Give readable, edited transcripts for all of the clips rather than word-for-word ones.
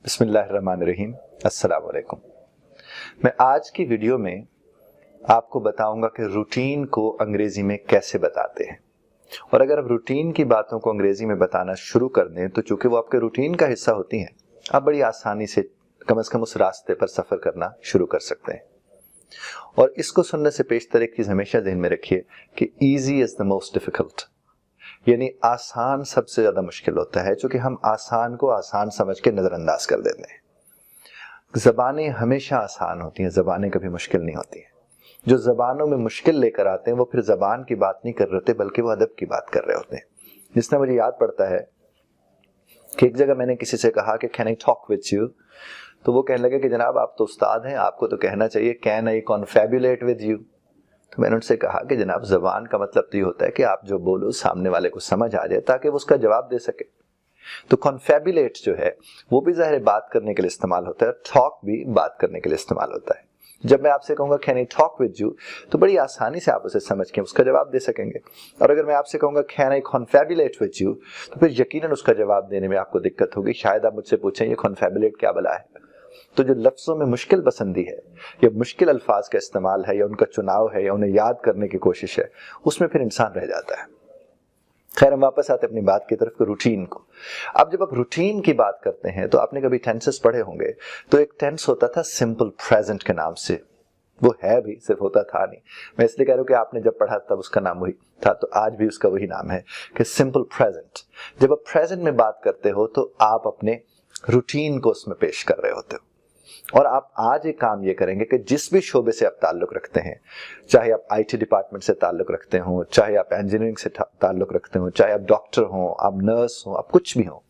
बिस्मिल्लाहिर्रहमानिर्रहीम, अस्सलाम वालेकुम। मैं आज की वीडियो में आपको बताऊंगा कि रूटीन को अंग्रेजी में कैसे बताते हैं। और अगर आप रूटीन की बातों को अंग्रेजी में बताना शुरू कर दें तो चूंकि वो आपके रूटीन का हिस्सा होती हैं, आप बड़ी आसानी से कम उस रास्ते पर सफर करना शुरू कर सकते हैं। और इसको सुनने से पेशतर एक चीज हमेशा ध्यान में रखिए कि easy is the most difficult, यानी आसान सबसे ज्यादा मुश्किल होता है, क्योंकि हम आसान को आसान समझ के नजरअंदाज कर देते हैं। जबानें हमेशा आसान होती हैं, जबानें कभी मुश्किल नहीं होती हैं। जो जबानों में मुश्किल लेकर आते हैं वो फिर जबान की बात नहीं कर रहे होते, बल्कि वो अदब की बात कर रहे होते हैं। जिसने मुझे याद पड़ता है कि एक जगह मैंने किसी से कहा कि can I talk with you, तो वो कहने लगे कि जनाब आप तो उस्ताद हैं, आपको तो कहना चाहिए कैन आई कॉन्फेबुलेट विद यू। तो मैंने उनसे कहा कि जनाब जबान का मतलब तो ये होता है कि आप जो बोलो सामने वाले को समझ आ जाए ताकि वो उसका जवाब दे सके। तो कॉन्फेबुलेट जो है वो भी ज़ाहिर बात करने के लिए इस्तेमाल होता है, टॉक भी बात करने के लिए इस्तेमाल होता है। जब मैं आपसे कहूंगा can I talk with you, तो बड़ी आसानी से आप उसे समझ के उसका जवाब दे सकेंगे। और अगर मैं आपसे कहूंगा कैन आई कॉन्फेबुलेट विद यू, तो फिर यकीनन उसका जवाब देने में आपको दिक्कत होगी। शायद आप मुझसे पूछें ये कॉन्फेबुलेट क्या बला है। तो जो लफ्ज़ों में मुश्किल पसंदी है या मुश्किल अल्फाज का इस्तेमाल है या उनका चुनाव है या उन्हें याद करने की कोशिश है, उसमें फिर इंसान रह जाता है। खैर, हम वापस आते अपनी बात की तरफ, रूटीन को। अब जब आप रूटीन की बात करते हैं तो आपने कभी टेंसेस पढ़े होंगे, तो एक टेंस होता था सिंपल प्रेजेंट के नाम से। वो है भी, सिर्फ होता था नहीं। मैं इसलिए कह रहा हूँ कि आपने जब पढ़ा तब उसका नाम वही था, तो आज भी उसका वही नाम है कि सिंपल प्रेजेंट। जब आप प्रेजेंट में बात करते हो तो आप अपने रूटीन को उसमें पेश कर रहे होते हो। और आप आज एक काम ये करेंगे कि जिस भी शोबे से आप ताल्लुक रखते हैं, चाहे आप आईटी डिपार्टमेंट से ताल्लुक रखते हो, चाहे आप इंजीनियरिंग से ताल्लुक रखते हो, चाहे आप डॉक्टर हो, आप नर्स हो, आप कुछ भी हो,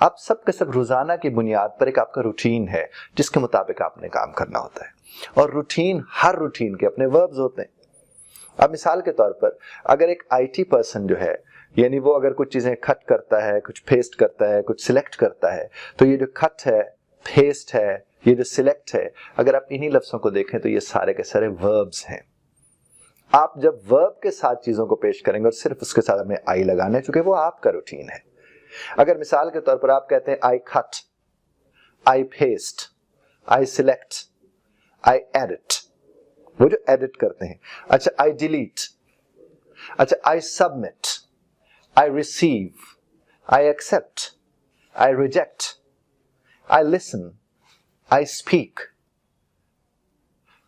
आप सब के सब रोजाना की बुनियाद पर एक आपका रूटीन है जिसके मुताबिक आपने काम करना होता है। और रूटीन, हर रूटीन के अपने वर्ब्स होते हैं। अब मिसाल के तौर पर अगर एक आईटी पर्सन जो है, यानी वो अगर कुछ चीजें कट करता है, कुछ पेस्ट करता है, कुछ सिलेक्ट करता है, तो ये जो कट है, पेस्ट है, ये जो सिलेक्ट है, अगर आप इन्हीं लफ्जों को देखें तो ये सारे के सारे वर्ब्स हैं। आप जब वर्ब के साथ चीजों को पेश करेंगे और सिर्फ उसके साथ हमें आई लगाना है, चूंकि वो आपका रूटीन है। अगर मिसाल के तौर पर आप कहते हैं I cut, I paste, I select, I edit, वो जो एडिट करते हैं। अच्छा, आई डिलीट, अच्छा I submit, I receive, I accept, I reject, I listen, I speak,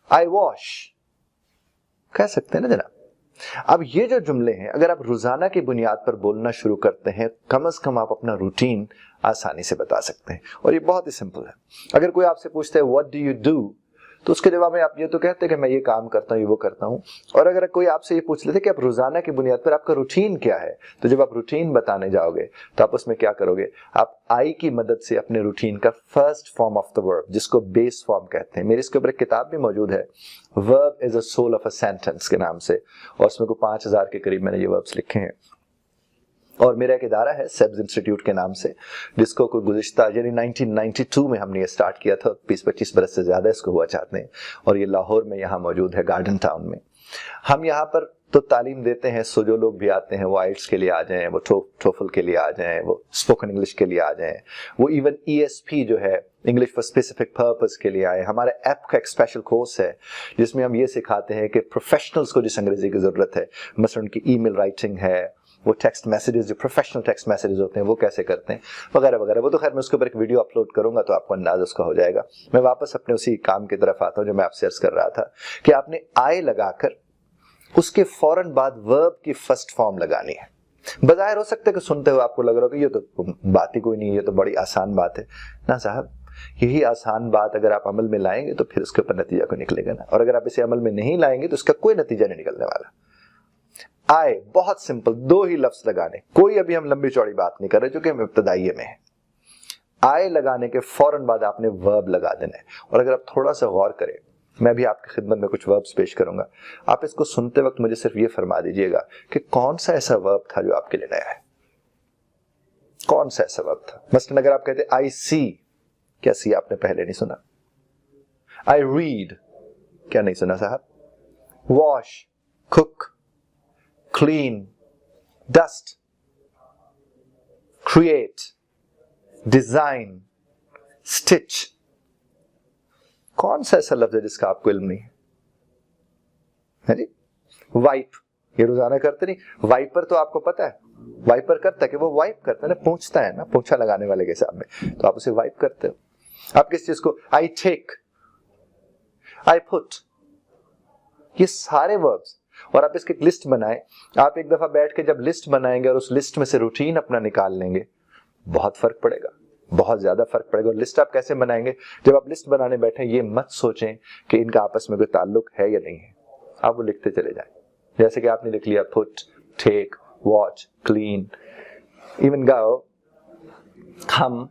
I wash, कह सकते हैं ना जनाब। अब ये जो जुमले हैं, अगर आप रोजाना की बुनियाद पर बोलना शुरू करते हैं, कम से कम आप अपना रूटीन आसानी से बता सकते हैं। और ये बहुत ही सिंपल है। अगर कोई आपसे पूछता है व्हाट डू यू डू, तो उसके जवाब में आप ये तो कहते हैं कि मैं ये काम करता हूँ, ये वो करता हूँ। और अगर कोई आपसे ये पूछ लेते कि आप रोजाना की बुनियाद पर आपका रूटीन क्या है, तो जब आप रूटीन बताने जाओगे तो आप उसमें क्या करोगे, आप आई की मदद से अपने रूटीन का first form of the verb, जिसको बेस फॉर्म कहते हैं, मेरे इसके ऊपर एक किताब भी मौजूद है, verb is a soul of a sentence के नाम से, और उसमें को 5000 के करीब मैंने ये वर्ब्स लिखे हैं। और मेरा एक इदारा है सेब्स इंस्टीट्यूट के नाम से, जिसको कोई गुज़िश्ता यानी 1992 में हमने ये स्टार्ट किया था। 20-25 बरस से ज्यादा इसको हुआ चाहते हैं, और ये लाहौर में यहाँ मौजूद है, गार्डन टाउन में। हम यहाँ पर तो तालीम देते हैं, सो जो लोग भी आते हैं वो आइल्स के लिए आ जाएं, वो टोफल के लिए आ जाएं, वो स्पोकन इंग्लिश के लिए आ जाएं, वो इवन ESP जो है, इंग्लिश फॉर स्पेसिफिक पर्पस के लिए आए। हमारे ऐप का एक स्पेशल कोर्स है जिसमें हम ये सिखाते हैं कि प्रोफेशनल्स को जिस अंग्रेजी की जरूरत है, मसलन उनकी ईमेल राइटिंग है, वो टेक्स्ट मैसेजेस, जो प्रोफेशनल टेक्स्ट मैसेजेस होते हैं वो कैसे करते हैं, वगैरह वगैरह। वो तो खैर मैं उसके ऊपर एक वीडियो अपलोड करूंगा तो आपको अंदाज उसका हो जाएगा। मैं वापस अपने उसी काम की तरफ आता हूं जो मैं आपसे अर्ज कर रहा था कि आपने आई लगाकर उसके फौरन बाद वर्ब की फर्स्ट फॉर्म लगानी है। बजाय हो सकता है कि सुनते हुए आपको लग रहा हो कि ये तो बात ही कोई नहीं, ये तो बड़ी आसान बात है। ना साहब, यही आसान बात अगर आप अमल में लाएंगे तो फिर उसके ऊपर नतीजा को निकलेगा ना, और अगर आप इसे अमल में नहीं लाएंगे तो उसका कोई नतीजा नहीं निकलने वाला। आए, बहुत सिंपल, 2 ही लफ्ज लगाने, कोई अभी हम लंबी चौड़ी बात नहीं कर रहे जो कि हम इब्तदाइये में है। आए लगाने के फौरन बाद आपने वर्ब लगा देना है। और अगर आप थोड़ा सा गौर करें, मैं भी आपकी खिदमत में कुछ वर्ब्स पेश करूंगा, आप इसको सुनते वक्त मुझे सिर्फ ये फरमा दीजिएगा कि कौन सा ऐसा वर्ब था जो आपके लिए नया है। कौन सा ऐसा वर्ब था? मसलन अगर आप कहते आई सी, क्या सी आपने पहले नहीं सुना? आई रीड, क्या नहीं सुना साहब? Wash, cook, clean, dust, create, design, stitch, कौन सा ऐसा लफ्ज है जिसका आपको इल्म नहीं है जी? वाइप, ये रोजाना करते नहीं? वाइपर तो आपको पता है, वाइपर करता है कि वो वाइप करता है ना, पोंछता है ना, पोंछा लगाने वाले के सामने, तो आप उसे वाइप करते हो। आप किस चीज को, आई टेक, आई पुट, ये सारे वर्ब्स, और आप इसकी लिस्ट बनाएं। आप एक दफा बैठ के जब लिस्ट बनाएंगे और उस लिस्ट में से रूटीन अपना निकाल लेंगे, बहुत फर्क पड़ेगा, बहुत ज्यादा फर्क पड़ेगा। और लिस्ट आप कैसे बनाएंगे? जब आप लिस्ट बनाने बैठे ये मत सोचें कि इनका आपस में कोई ताल्लुक है या नहीं है, आप वो लिखते चले जाएं। जैसे कि आपने लिख लिया put, take, watch, clean, even go, come,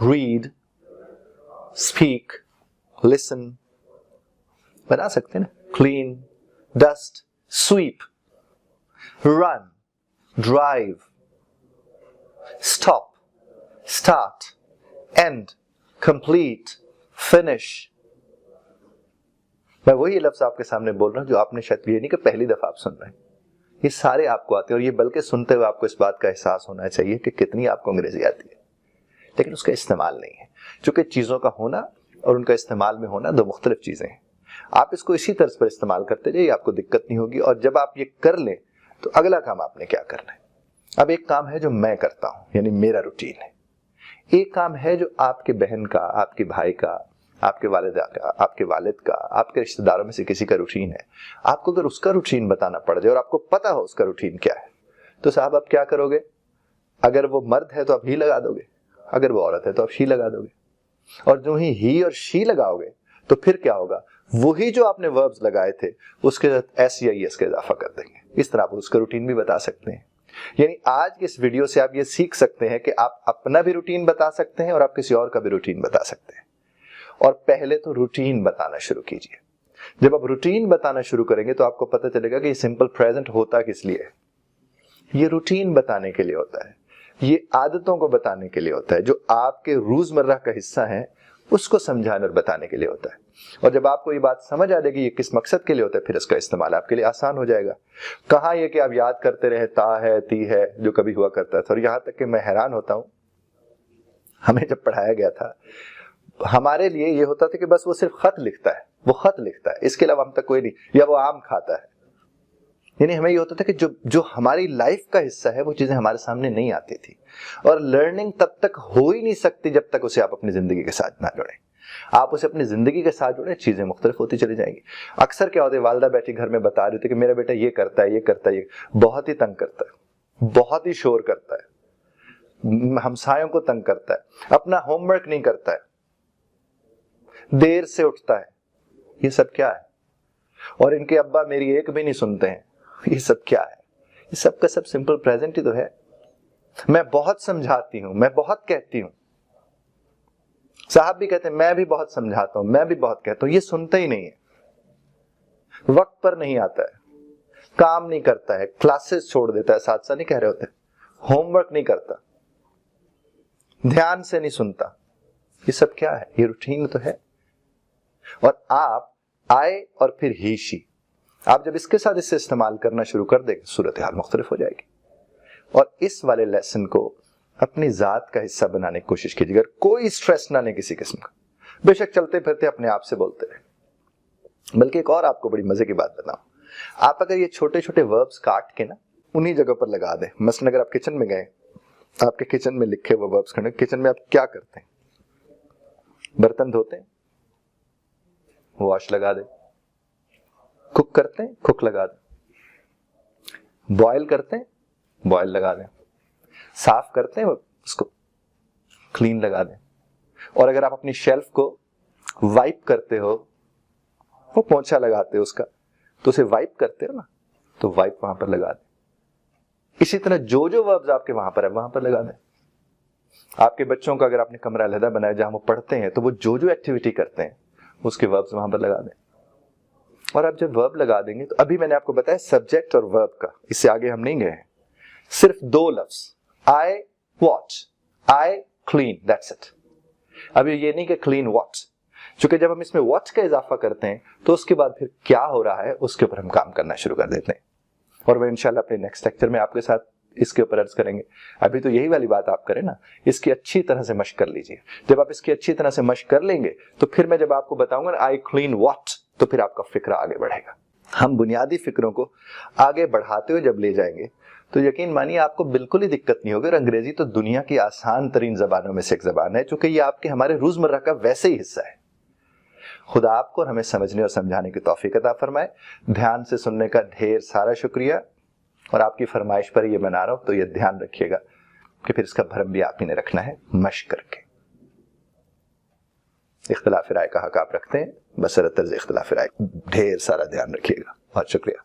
read, speak, listen, बना सकते हैं ना? Clean, dust, sweep, run, drive, stop, start, end, complete, finish. मैं वही लफ्ज आपके सामने बोल रहा हूं जो आपने शायद, ये नहीं कि पहली दफा आप सुन रहे हैं, ये सारे आपको आते हैं। और ये बल्कि सुनते हुए आपको इस बात का एहसास होना चाहिए कि कितनी आपको अंग्रेजी आती है, लेकिन उसका इस्तेमाल नहीं है। चूंकि चीजों का होना और उनका इस्तेमाल में होना दो मुख्तलिफ चीजें हैं। आप इसको इसी तर्ज पर इस्तेमाल करते जाइए, आपको दिक्कत नहीं होगी। और जब आप ये कर लें तो अगला काम आपने क्या करना है? अब एक काम है जो मैं करता हूं, यानी मेरा रूटीन है। एक काम है जो आपके बहन का, आपके भाई का, आपके वालिदा का, आपके वालिद का, आपके रिश्तेदारों में से किसी का रूटीन है। आपको अगर उसका रूटीन बताना पड़ जाए और आपको पता हो उसका रूटीन क्या है, तो साहब आप क्या करोगे? अगर वो मर्द है तो आप ही लगा दोगे, अगर वो औरत है तो आप शी लगा दोगे। और जो ही और शी लगाओगे तो फिर क्या होगा? वही जो आपने वर्ब्स लगाए थे उसके साथ एस या एस का इजाफा कर देंगे। इस तरह आप उसका रूटीन भी बता सकते हैं। यानी आज की इस वीडियो से आप ये सीख सकते हैं कि आप अपना भी रूटीन बता सकते हैं और आप किसी और का भी रूटीन बता सकते हैं। और पहले तो रूटीन बताना शुरू कीजिए। जब आप रूटीन बताना शुरू करेंगे तो आपको पता चलेगा कि ये सिंपल प्रेजेंट होता किस लिए है। ये रूटीन बताने के लिए होता है, ये आदतों को बताने के लिए होता है, जो आपके रोजमर्रा का हिस्सा है उसको समझाने और बताने के लिए होता है। और जब आपको ये बात समझ आ जाएगी ये किस मकसद के लिए होता है, फिर इसका इस्तेमाल आपके लिए आसान हो जाएगा। कहाँ ये कि आप याद करते रहे ता है, ती है, जो कभी हुआ करता था। और यहां तक कि मैं हैरान होता हूं, हमें जब पढ़ाया गया था हमारे लिए ये होता था कि बस वो सिर्फ खत लिखता है, वो खत लिखता है, इसके अलावा हम तक कोई नहीं, या वो आम खाता है। यानी हमें ये होता था कि जो हमारी लाइफ का हिस्सा है वो चीजें हमारे सामने नहीं आती थी। और लर्निंग तब तक हो ही नहीं सकती जब तक उसे आप अपनी जिंदगी के साथ ना जोड़ें। आप उसे अपनी जिंदगी के साथ जोड़ें, चीजें मुख्तलिफ होती चली जाएंगी। अक्सर क्या होता है, वालिदा बैठी घर में बता रही थी कि मेरा बेटा ये करता है, ये करता है, ये बहुत ही तंग करता है, बहुत ही शोर करता है, हमसायों को तंग करता है, अपना होमवर्क नहीं करता है, देर से उठता है। ये सब क्या है? और इनके अब्बा मेरी एक भी नहीं सुनते हैं। ये सब क्या है? ये सब का सब सिंपल प्रेजेंट ही तो है। मैं बहुत समझाती हूं, मैं बहुत कहती हूं, साहब भी कहते हैं, मैं भी बहुत समझाता हूं, मैं भी बहुत कहता हूं, ये सुनते ही नहीं है। वक्त पर नहीं आता है, काम नहीं करता है, क्लासेस छोड़ देता है, साथ साथ नहीं कह रहे होते, होमवर्क नहीं करता, ध्यान से नहीं सुनता। ये सब क्या है? ये रूटीन तो है। और आप आए और फिर ही शी, आप जब इसके साथ इसे इस्तेमाल करना शुरू कर देंगे, सूरत हाल मुख्तलिफ हो जाएगी। और इस वाले लेसन को अपनी जात का हिस्सा बनाने की कोशिश कीजिएगा। कोई स्ट्रेस ना लें किसी किस्म का, बेशक चलते फिरते अपने आप से बोलते रहे। बल्कि एक और आपको बड़ी मजे की बात बताऊं, आप अगर ये छोटे छोटे वर्ब्स काट के ना उन्हीं जगह पर लगा दें। मसलन अगर आप किचन में गए, आपके किचन में लिखे हुए वर्ब्स खड़े, किचन में आप क्या करते हैं? बर्तन धोते हैं, वॉश लगा दे। कुक करते हैं, कुक लगा दें। बॉयल करते हैं, बॉयल लगा दें। साफ करते हैं उसको, क्लीन लगा दें। और अगर आप अपनी शेल्फ को वाइप करते हो, वो पोंछा लगाते हो उसका, तो उसे वाइप करते हो ना, तो वाइप वहां पर लगा दें। इसी तरह जो जो वर्ब्स आपके वहां पर है वहां पर लगा दें। आपके बच्चों का अगर आपने कमरा अलहदा बनाया जहां वो पढ़ते हैं, तो वो जो जो एक्टिविटी करते हैं उसके वर्ब्स वहां पर लगा दें। और आप जब वर्ब लगा देंगे तो अभी मैंने आपको बताया सब्जेक्ट और वर्ब का, इससे आगे हम नहीं गए हैं। सिर्फ दो लफ्ज, I watch, I clean, that's it. अभी ये नहीं कि क्लीन वॉच, क्योंकि जब हम इसमें वॉच का इजाफा करते हैं तो उसके बाद फिर क्या हो रहा है उसके ऊपर हम काम करना शुरू कर देते हैं। और मैं इंशाल्लाह अपने नेक्स्ट लेक्चर में आपके साथ इसके ऊपर अर्ज करेंगे। अभी तो यही वाली बात आप करें ना, इसकी अच्छी तरह से मशक कर लीजिए। जब आप इसकी अच्छी तरह से मशक कर लेंगे तो फिर मैं जब आपको बताऊंगा ना आई क्लीन व्हाट, तो फिर आपका फिक्र आगे बढ़ेगा। हम बुनियादी फिक्रों को आगे बढ़ाते हुए जब ले जाएंगे तो यकीन मानिए आपको बिल्कुल ही दिक्कत नहीं होगी। और अंग्रेजी तो दुनिया की आसान तरीन जबानों में से एक जबान है, चूंकि ये आपके हमारे रोजमर्रा का वैसे ही हिस्सा है। खुदा आपको और हमें समझने और समझाने की तौफीक अता फरमाए। ध्यान से सुनने का ढेर सारा शुक्रिया। और आपकी फरमाइश पर ये बना रहा हूं तो ये ध्यान रखिएगा कि फिर इसका भरम भी आप ही ने रखना है मशक करके। इख्तिलाफ राय का हक आप रखते हैं, बशर्ते इख्तिलाफ राय। ढेर सारा ध्यान रखिएगा। बहुत शुक्रिया।